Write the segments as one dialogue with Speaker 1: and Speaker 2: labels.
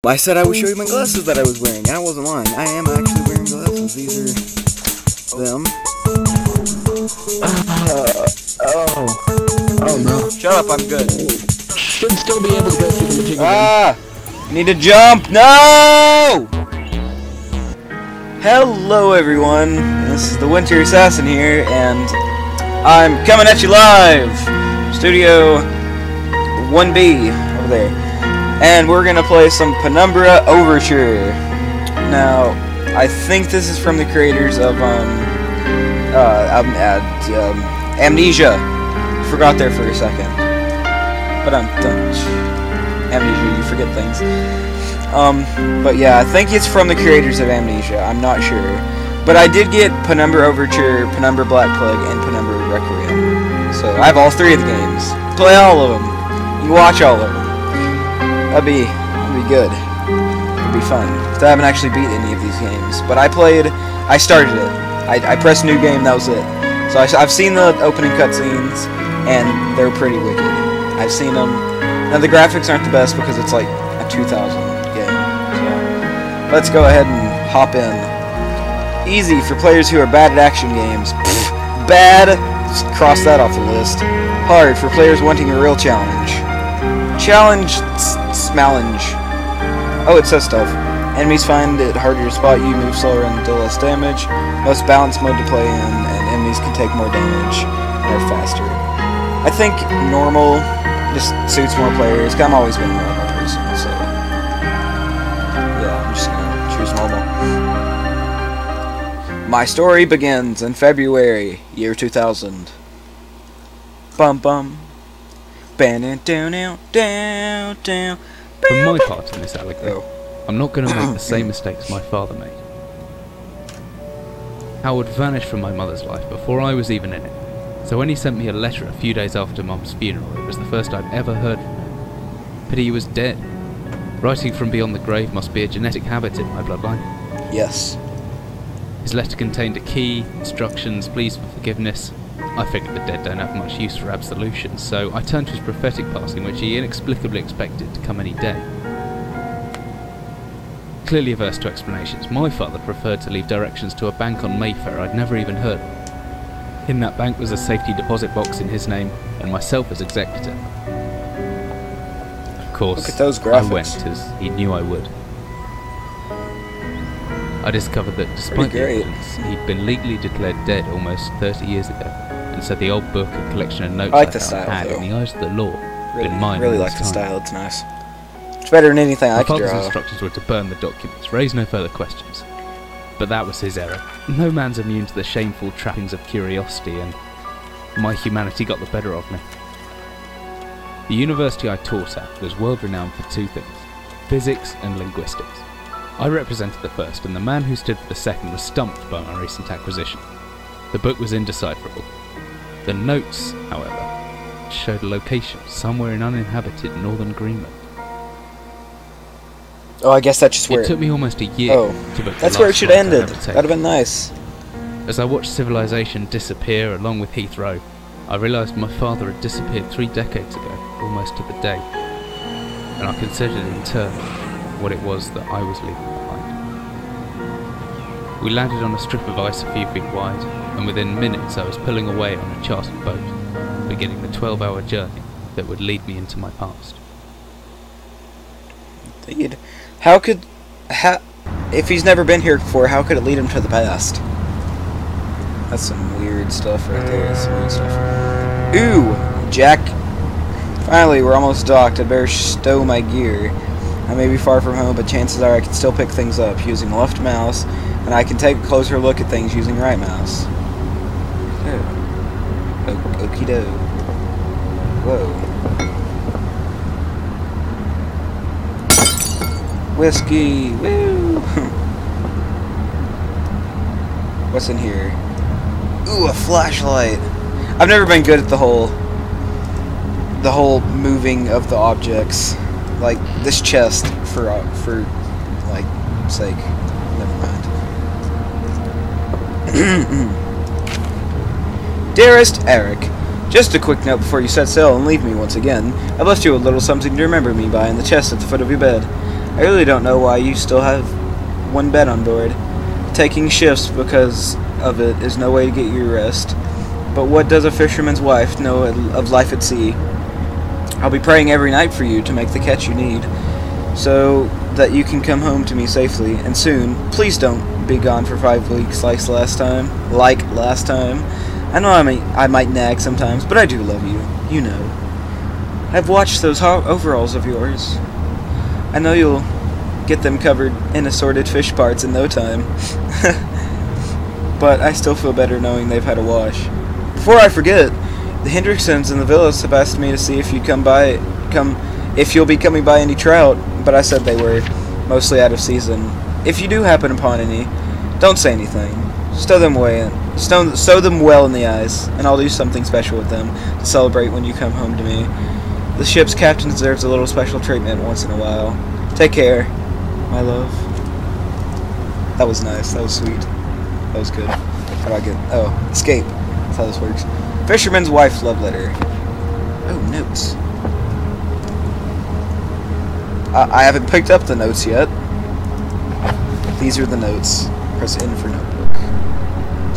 Speaker 1: I said I would show you my glasses that I was wearing. I wasn't lying. I am actually wearing glasses. These are them.
Speaker 2: Oh no.
Speaker 1: Shut up, I'm good.
Speaker 2: Should still be able to go through the material.
Speaker 1: Ah! Need to jump! No! Hello everyone. This is the Winter Assassin here, and I'm coming at you live! Studio 1B over there. And we're gonna play some Penumbra Overture. Now, I think this is from the creators of Amnesia. Forgot there for a second, but Amnesia, you forget things. But yeah, I think it's from the creators of Amnesia. I'm not sure, but I did get Penumbra Overture, Penumbra Black Plague, and Penumbra Requiem. So I have all three of the games. Play all of them. You watch all of them. That'd be good. It'd be fun. Because I haven't actually beat any of these games. But I started it. I pressed new game, that was it. So I've seen the opening cutscenes, and they're pretty wicked. I've seen them. Now the graphics aren't the best because it's like a 2000 game. So let's go ahead and hop in. Easy for players who are bad at action games. Pfft, bad. Just cross that off the list. Hard for players wanting a real challenge. Challenge. Oh, it says stuff. Enemies find it harder to spot you, move slower, and deal less damage. Most balanced mode to play in, and enemies can take more damage and are faster. I think normal just suits more players, because I'm always been a normal person, so yeah, I'm just gonna choose normal. My story begins in February, year 2000. Bum bum.
Speaker 3: For my part in this allegory, I'm not going to make the same mistakes my father made. Howard vanished from my mother's life before I was even in it, so when he sent me a letter a few days after Mum's funeral, it was the first I'd ever heard from him. Pity he was dead. Writing from beyond the grave must be a genetic habit in my bloodline.
Speaker 1: Yes.
Speaker 3: His letter contained a key, instructions, pleas for forgiveness. I figured the dead don't have much use for absolutions, so I turned to his prophetic passing, which he inexplicably expected to come any day. Clearly averse to explanations, my father preferred to leave directions to a bank on Mayfair I'd never even heard of. In that bank was a safety deposit box in his name, and myself as executor. Of course,
Speaker 1: look at those
Speaker 3: I
Speaker 1: graphics.
Speaker 3: went as he knew I would. I discovered that despite the evidence, he'd been legally declared dead almost 30 years ago. And so the old book and collection of notes
Speaker 1: I like
Speaker 3: I
Speaker 1: the
Speaker 3: found
Speaker 1: style,
Speaker 3: had,
Speaker 1: though.
Speaker 3: in the eyes of the law, been mine.
Speaker 1: Really
Speaker 3: all
Speaker 1: like
Speaker 3: this
Speaker 1: the
Speaker 3: time.
Speaker 1: style, it's nice. It's better than anything I could
Speaker 3: My father's
Speaker 1: draw.
Speaker 3: instructions were to burn the documents, raise no further questions. But that was his error. No man's immune to the shameful trappings of curiosity, and my humanity got the better of me. The university I taught at was world renowned for two things: physics and linguistics. I represented the first, and the man who stood for the second was stumped by my recent acquisition. The book was indecipherable. The notes, however, showed a location somewhere in uninhabited northern Greenland.
Speaker 1: Oh, I guess that's just where
Speaker 3: It took me almost a year to book the
Speaker 1: that's where it
Speaker 3: last
Speaker 1: should
Speaker 3: flight
Speaker 1: have
Speaker 3: I'd
Speaker 1: ended.
Speaker 3: ever taken.
Speaker 1: That'd have been nice.
Speaker 3: As I watched civilization disappear along with Heathrow, I realised my father had disappeared 3 decades ago, almost to the day, and I considered in turn what it was that I was leaving behind. We landed on a strip of ice a few feet wide, and within minutes I was pulling away on a chartered boat, beginning the 12-hour journey that would lead me into my past.
Speaker 1: Indeed. If he's never been here before, how could it lead him to the past? That's some weird stuff right there. That's some weird stuff. Ooh! Jack! Finally, we're almost docked. I'd better stow my gear. I may be far from home, but chances are I can still pick things up using the left mouse, and I can take a closer look at things using the right mouse. Oh. Okie doke. Whoa. Whiskey! Woo! What's in here? Ooh, a flashlight! I've never been good at the whole moving of the objects. Like this chest, for like sake. Never mind. Dearest Eric, just a quick note before you set sail and leave me once again. I left you a little something to remember me by in the chest at the foot of your bed. I really don't know why you still have one bed on board. Taking shifts because of it is no way to get you rest. But what does a fisherman's wife know of life at sea? I'll be praying every night for you to make the catch you need, so that you can come home to me safely, and soon. Please don't be gone for 5 weeks like last time. I know I might nag sometimes, but I do love you. You know. I've watched those overalls of yours. I know you'll get them covered in assorted fish parts in no time. But I still feel better knowing they've had a wash. Before I forget, the Hendricksons and the Villas have asked me to see if you'll be coming by any trout, but I said they were mostly out of season. If you do happen upon any, don't say anything. Stow them well in the eyes, and I'll do something special with them to celebrate when you come home to me. The ship's captain deserves a little special treatment once in a while. Take care, my love. That was nice. That was sweet. That was good. How do I get... Oh, escape. That's how this works. Fisherman's wife's love letter. Oh, notes. I haven't picked up the notes yet. These are the notes. Press N for notebook.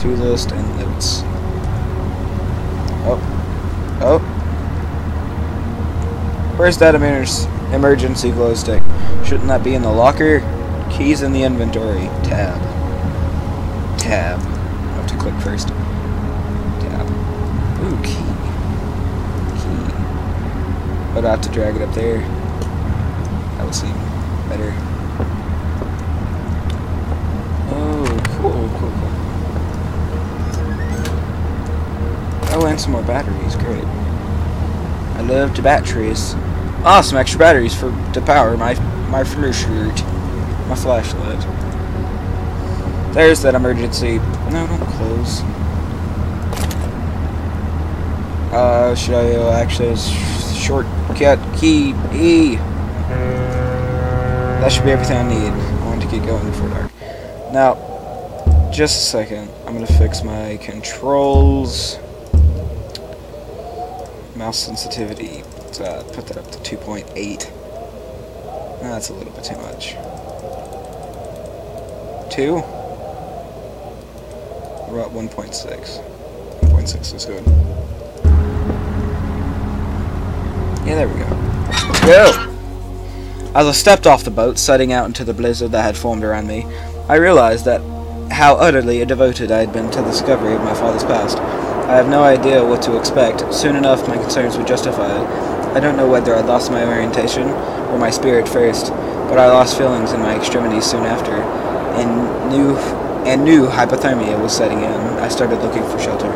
Speaker 1: To list and notes. Oh. Where's that emergency glow stick? Shouldn't that be in the locker? Keys in the inventory. Tab. I have to click first. Tab. Ooh, key. But I have to drag it up there. That would seem better. Oh, cool. Oh, and some more batteries. Great. I love the batteries. Ah, some extra batteries to power my flashlight. My flashlight. There's that emergency. No, don't close. Should I actually shortcut key E? That should be everything I need. I want to get going before dark. Now, just a second. I'm gonna fix my controls. Mouse sensitivity. Put that up to 2.8. That's a little bit too much. 2? We're at 1.6. 1.6 is good. Yeah, there we go. Let's go! As I stepped off the boat, setting out into the blizzard that had formed around me, I realized how utterly devoted I had been to the discovery of my father's past. I have no idea what to expect. Soon enough, my concerns would justify it. I don't know whether I lost my orientation or my spirit first, but I lost feelings in my extremities soon after, and knew hypothermia was setting in. I started looking for shelter.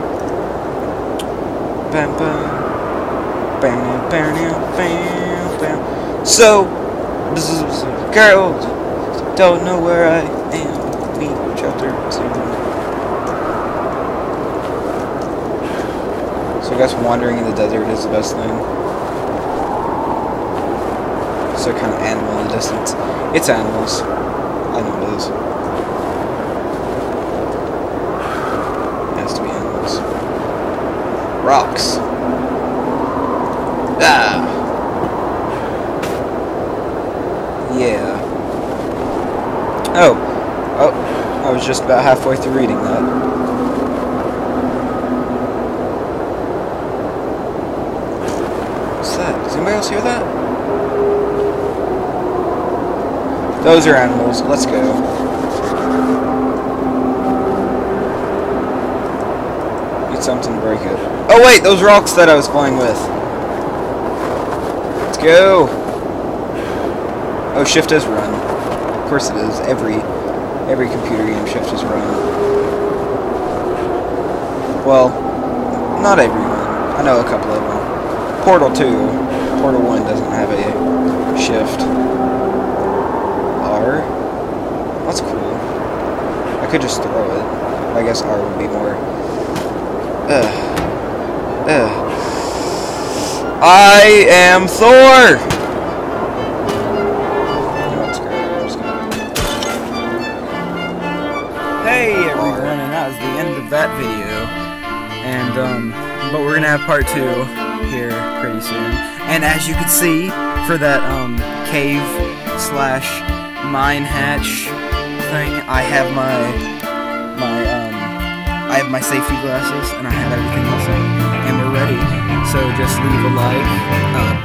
Speaker 1: So, girls don't know where I am. Need shelter soon. So I guess wandering in the desert is the best thing. So kind of animal in the distance. It's animals. I know it is. It has to be animals. Rocks. Ah. Yeah. Oh. I was just about halfway through reading that. Does anybody else hear that? Those are animals. Let's go. Need something to break it. Oh wait, those rocks that I was playing with. Let's go. Oh, shift is run. Of course it is. Every computer game shift is run. Well, not everyone. I know a couple of them. Portal 2, Portal 1 doesn't have a shift. R? That's cool. I could just throw it. I guess R would be more... I am Thor! No, that's great. I'm just gonna... Hey everyone, and that was the end of that video. And, but we're gonna have part 2 here pretty soon. And as you can see, for that cave /minehatch thing. I have my safety glasses, and I have everything else on, and we're ready. So just leave a like,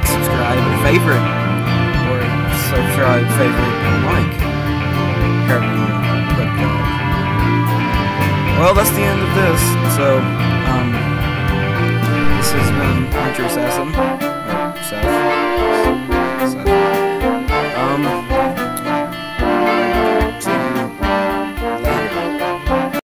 Speaker 1: subscribe, favorite, or subscribe, favorite, and like. However you want to put that. Well, that's the end of this, so